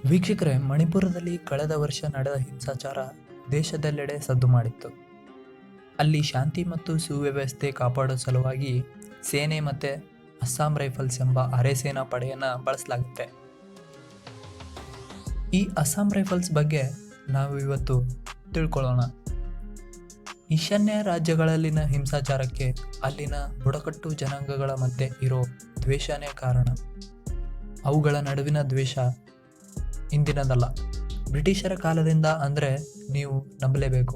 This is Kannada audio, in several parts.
ವೀಕ್ಷಕರೇ, ಮಣಿಪುರದಲ್ಲಿ ಕಳೆದ ವರ್ಷ ನಡೆದ ಹಿಂಸಾಚಾರ ದೇಶದೆಲ್ಲೆಡೆ ಸದ್ದು ಮಾಡಿತ್ತು. ಅಲ್ಲಿ ಶಾಂತಿ ಮತ್ತು ಸುವ್ಯವಸ್ಥೆ ಕಾಪಾಡೋ ಸಲುವಾಗಿ ಸೇನೆ ಮತ್ತು ಅಸ್ಸಾಂ ರೈಫಲ್ಸ್ ಎಂಬ ಅರೆ ಸೇನಾ ಪಡೆಯನ್ನು ಬಳಸಲಾಗುತ್ತೆ. ಈ ಅಸ್ಸಾಂ ರೈಫಲ್ಸ್ ಬಗ್ಗೆ ನಾವು ಇವತ್ತು ತಿಳ್ಕೊಳ್ಳೋಣ. ಈಶಾನ್ಯ ರಾಜ್ಯಗಳಲ್ಲಿನ ಹಿಂಸಾಚಾರಕ್ಕೆ ಅಲ್ಲಿನ ಬುಡಕಟ್ಟು ಜನಾಂಗಗಳ ಮಧ್ಯೆ ಇರೋ ದ್ವೇಷನೇ ಕಾರಣ. ಅವುಗಳ ನಡುವಿನ ದ್ವೇಷ ಇಂದಿನದಲ್ಲ, ಬ್ರಿಟಿಷರ ಕಾಲದಿಂದ ಅಂದರೆ ನೀವು ನಂಬಲೇಬೇಕು.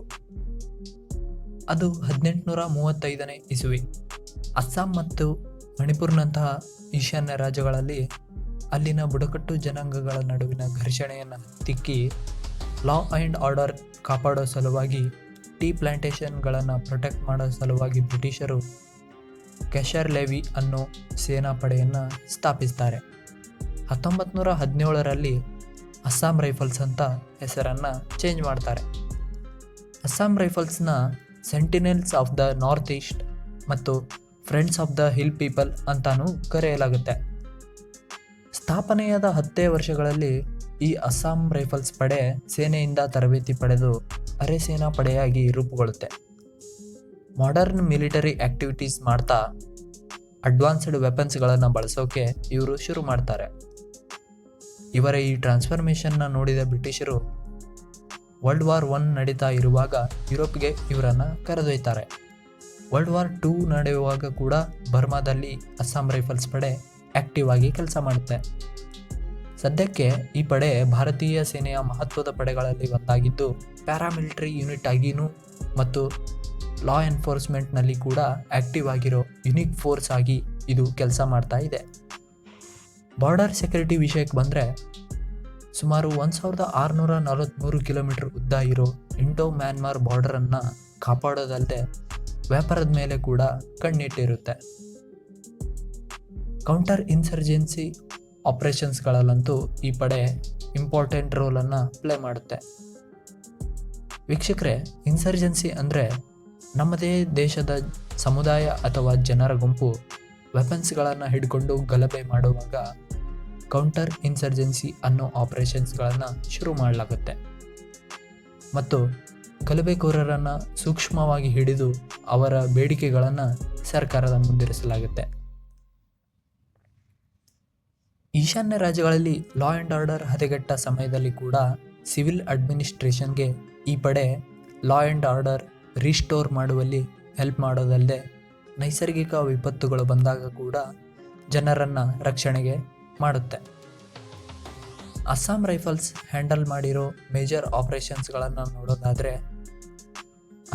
ಅದು 1835ನೇ ಇಸುವಿ. ಅಸ್ಸಾಂ ಮತ್ತು ಮಣಿಪುರ್ನಂತಹ ಈಶಾನ್ಯ ರಾಜ್ಯಗಳಲ್ಲಿ ಅಲ್ಲಿನ ಬುಡಕಟ್ಟು ಜನಾಂಗಗಳ ನಡುವಿನ ಘರ್ಷಣೆಯನ್ನು ತಿಕ್ಕಿ ಲಾ ಆ್ಯಂಡ್ ಆರ್ಡರ್ ಕಾಪಾಡೋ ಸಲುವಾಗಿ ಟೀ ಪ್ಲಾಂಟೇಶನ್ಗಳನ್ನು ಪ್ರೊಟೆಕ್ಟ್ ಮಾಡೋ ಸಲುವಾಗಿ ಬ್ರಿಟಿಷರು ಕ್ಯಾಶರ್ ಲೆವಿ ಅನ್ನೋ ಸೇನಾ ಪಡೆಯನ್ನು ಸ್ಥಾಪಿಸ್ತಾರೆ. 1917ರಲ್ಲಿ ಅಸ್ಸಾಂ ರೈಫಲ್ಸ್ ಅಂತ ಹೆಸರನ್ನು ಚೇಂಜ್ ಮಾಡ್ತಾರೆ. ಅಸ್ಸಾಂ ರೈಫಲ್ಸ್ನ sentinels of the north east ಮತ್ತು friends of the hill people ಅಂತಾನೂ ಕರೆಯಲಾಗುತ್ತೆ. ಸ್ಥಾಪನೆಯಾದ 10 ವರ್ಷಗಳಲ್ಲಿ ಈ ಅಸ್ಸಾಂ ರೈಫಲ್ಸ್ ಪಡೆ ಸೇನೆಯಿಂದ ತರಬೇತಿ ಪಡೆದು ಅರೆ ಸೇನಾ ಪಡೆಯಾಗಿ ರೂಪುಗೊಳ್ಳುತ್ತೆ. ಮಾಡರ್ನ್ ಮಿಲಿಟರಿ ಆ್ಯಕ್ಟಿವಿಟೀಸ್ ಮಾಡ್ತಾ ಅಡ್ವಾನ್ಸ್ಡ್ ವೆಪನ್ಸ್ಗಳನ್ನು ಬಳಸೋಕೆ ಇವರು ಶುರು ಮಾಡ್ತಾರೆ. ಇವರ ಈ ಟ್ರಾನ್ಸ್ಫಾರ್ಮೇಷನ್ನ ನೋಡಿದ ಬ್ರಿಟಿಷರು ವರ್ಲ್ಡ್ ವಾರ್ I ನಡೀತಾ ಇರುವಾಗ ಯುರೋಪ್ಗೆ ಇವರನ್ನು ಕರೆದೊಯ್ತಾರೆ. ವರ್ಲ್ಡ್ ವಾರ್ II ನಡೆಯುವಾಗ ಕೂಡ ಬರ್ಮಾದಲ್ಲಿ ಅಸ್ಸಾಂ ರೈಫಲ್ಸ್ ಪಡೆ ಆ್ಯಕ್ಟಿವ್ ಆಗಿ ಕೆಲಸ ಮಾಡುತ್ತೆ. ಸದ್ಯಕ್ಕೆ ಈ ಪಡೆ ಭಾರತೀಯ ಸೇನೆಯ ಮಹತ್ವದ ಪಡೆಗಳಲ್ಲಿ ಒಂದಾಗಿದ್ದು ಪ್ಯಾರಾಮಿಲಿಟರಿ ಯೂನಿಟ್ ಆಗಿಯೂ ಮತ್ತು ಲಾ ಎನ್ಫೋರ್ಸ್ಮೆಂಟ್ನಲ್ಲಿ ಕೂಡ ಆ್ಯಕ್ಟಿವ್ ಆಗಿರೋ ಯುನಿಕ್ ಫೋರ್ಸ್ ಆಗಿ ಇದು ಕೆಲಸ ಮಾಡ್ತಾ ಇದೆ. ಬಾರ್ಡರ್ ಸೆಕ್ಯೂರಿಟಿ ವಿಷಯಕ್ಕೆ ಬಂದರೆ ಸುಮಾರು 1643 ಕಿಲೋಮೀಟರ್ ಉದ್ದ ಇರೋ ಇಂಡೋ ಮ್ಯಾನ್ಮಾರ್ ಬಾರ್ಡರನ್ನು ಕಾಪಾಡೋದಲ್ಲದೆ ವ್ಯಾಪಾರದ ಮೇಲೆ ಕೂಡ ಕಣ್ಣಿಟ್ಟಿರುತ್ತೆ. ಕೌಂಟರ್ ಇನ್ಸರ್ಜೆನ್ಸಿ ಆಪರೇಷನ್ಸ್ಗಳಲ್ಲಂತೂ ಈ ಪಡೆ ಇಂಪಾರ್ಟೆಂಟ್ ರೋಲನ್ನು ಪ್ಲೇ ಮಾಡುತ್ತೆ. ವೀಕ್ಷಕರೇ, ಇನ್ಸರ್ಜೆನ್ಸಿ ಅಂದರೆ ನಮ್ಮದೇ ದೇಶದ ಸಮುದಾಯ ಅಥವಾ ಜನರ ಗುಂಪು ವೆಪನ್ಸ್ಗಳನ್ನು ಹಿಡ್ಕೊಂಡು ಗಲಭೆ ಮಾಡುವಾಗ ಕೌಂಟರ್ ಇನ್ಸರ್ಜೆನ್ಸಿ ಅನ್ನೋ ಆಪರೇಷನ್ಸ್ಗಳನ್ನು ಶುರು ಮಾಡಲಾಗುತ್ತೆ ಮತ್ತು ಗಲಭೆಕೋರರನ್ನು ಸೂಕ್ಷ್ಮವಾಗಿ ಹಿಡಿದು ಅವರ ಬೇಡಿಕೆಗಳನ್ನು ಸರ್ಕಾರದ ಮುಂದಿರಿಸಲಾಗುತ್ತೆ. ಈಶಾನ್ಯ ರಾಜ್ಯಗಳಲ್ಲಿ ಲಾ ಆ್ಯಂಡ್ ಆರ್ಡರ್ ಹದಗೆಟ್ಟ ಸಮಯದಲ್ಲಿ ಕೂಡ ಸಿವಿಲ್ ಅಡ್ಮಿನಿಸ್ಟ್ರೇಷನ್ಗೆ ಈ ಪಡೆ ಲಾ ಆ್ಯಂಡ್ ಆರ್ಡರ್ ರೀಸ್ಟೋರ್ ಮಾಡುವಲ್ಲಿ ಹೆಲ್ಪ್ ಮಾಡೋದಲ್ಲದೆ ನೈಸರ್ಗಿಕ ವಿಪತ್ತುಗಳು ಬಂದಾಗ ಕೂಡ ಜನರನ್ನು ರಕ್ಷಣೆಗೆ ಮಾಡುತ್ತೆ. ಅಸ್ಸಾಂ ರೈಫಲ್ಸ್ ಹ್ಯಾಂಡಲ್ ಮಾಡಿರೋ ಮೇಜರ್ ಆಪರೇಷನ್ಸ್ಗಳನ್ನು ನೋಡೋದಾದರೆ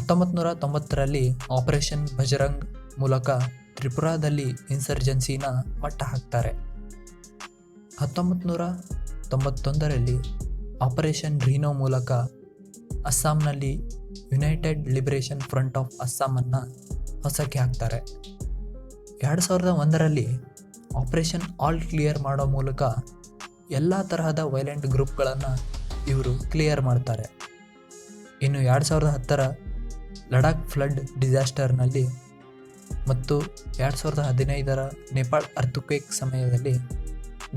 1990ರಲ್ಲಿ ಆಪರೇಷನ್ ಬಜರಂಗ್ ಮೂಲಕ ತ್ರಿಪುರಾದಲ್ಲಿ ಇನ್ಸರ್ಜೆನ್ಸಿನ ಮಟ್ಟ ಹಾಕ್ತಾರೆ. 1991ರಲ್ಲಿ ಆಪರೇಷನ್ ರೀನೋ ಮೂಲಕ ಅಸ್ಸಾಂನಲ್ಲಿ ಯುನೈಟೆಡ್ ಲಿಬರೇಷನ್ ಫ್ರಂಟ್ ಆಫ್ ಅಸ್ಸಾಮನ್ನು ಹೊಸಕ್ಕೆ ಹಾಕ್ತಾರೆ. 2001ರಲ್ಲಿ ಆಪರೇಷನ್ ಆಲ್ ಕ್ಲಿಯರ್ ಮಾಡೋ ಮೂಲಕ ಎಲ್ಲ ತರಹದ ವೈಲೆಂಟ್ ಗ್ರೂಪ್ಗಳನ್ನು ಇವರು ಕ್ಲಿಯರ್ ಮಾಡ್ತಾರೆ. ಇನ್ನು 2010ರ ಲಡಾಖ್ ಫ್ಲಡ್ ಡಿಸಾಸ್ಟರ್ನಲ್ಲಿ ಮತ್ತು 2015ರ ನೇಪಾಳ್ ಅರ್ಥಕ್ವೇಕ್ ಸಮಯದಲ್ಲಿ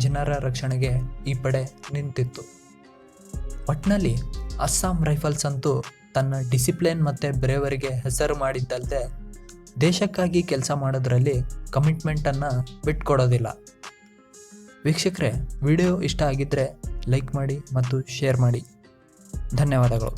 ಜನರ ರಕ್ಷಣೆಗೆ ಈ ಪಡೆ ನಿಂತಿತ್ತು. ಒಟ್ಟಿನಲ್ಲಿ ಅಸ್ಸಾಂ ರೈಫಲ್ಸ್ ಅಂತೂ ತನ್ನ ಡಿಸಿಪ್ಲಿನ್ ಮತ್ತು ಬ್ರೇವರಿಗೆ ಹೆಸರು ಮಾಡಿದ್ದಲ್ಲದೆ ದೇಶಕ್ಕಾಗಿ ಕೆಲಸ ಮಾಡೋದ್ರಲ್ಲಿ ಕಮಿಟ್ಮೆಂಟನ್ನು ಬಿಟ್ಕೊಡೋದಿಲ್ಲ. ವೀಕ್ಷಕರೇ, ವಿಡಿಯೋ ಇಷ್ಟ ಆಗಿದ್ದರೆ ಲೈಕ್ ಮಾಡಿ ಮತ್ತು ಶೇರ್ ಮಾಡಿ. ಧನ್ಯವಾದಗಳು.